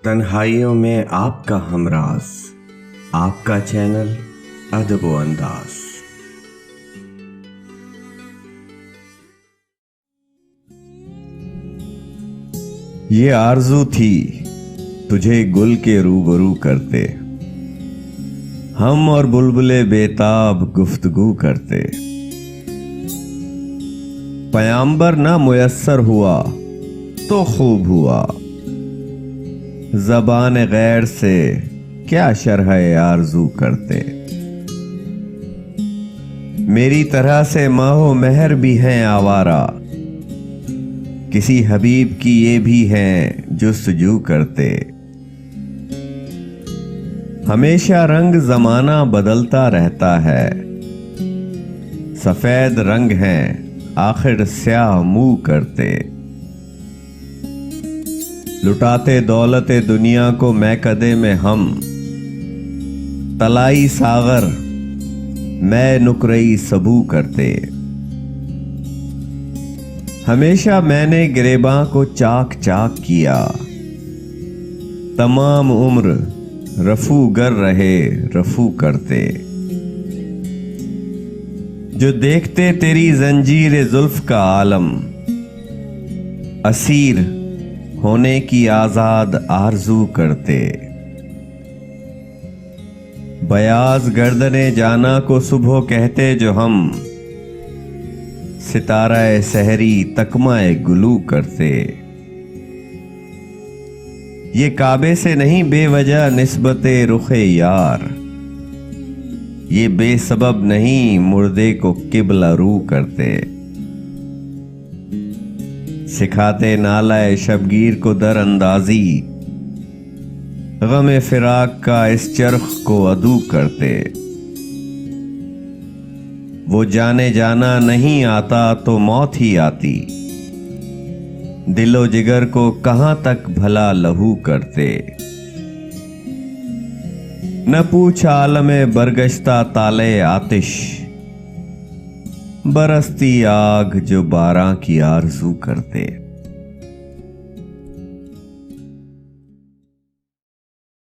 तन्हाइयों में आपका हमराज, आपका चैनल अदब व अंदाज। ये आरज़ू थी तुझे गुल के रूबरू करते, हम और बुलबुले बेताब गुफ्तगू करते। पयाम्बर ना मुयस्सर हुआ तो खूब हुआ, ज़बान गैर से क्या शरह आरज़ू करते। मेरी तरह से माहो महर भी हैं आवारा, किसी हबीब की ये भी हैं जुस्तजू करते। हमेशा रंग ज़माना बदलता रहता है, सफ़ेद रंग हैं आखिर स्याह मुँह करते। लुटाते दौलते दुनिया को मैकदे में हम, तलाई सागर मैं नुकरई सबू करते। हमेशा मैंने गिरेबां को चाक चाक किया, तमाम उम्र रफू गर रहे रफू करते। जो देखते तेरी जंजीर जुल्फ का आलम, असीर होने की आजाद आरजू करते। बयाज गर्दने जाना को सुबह कहते जो हम, सितारा सहरी तकमाए गुलू करते। ये काबे से नहीं बेवजह निस्बते रुखे यार, ये बेसबब नहीं मुर्दे को किबला रू करते। सिखाते नालाए शबगीर को दर अंदाजी, गमे फिराक का इस चरख को अदू करते। वो जाने जाना नहीं आता तो मौत ही आती, दिलो जिगर को कहां तक भला लहू करते। न पूछ आलमे बरगश्ता ताले आतिश, बरसती आग जो बारां की आरजू करते।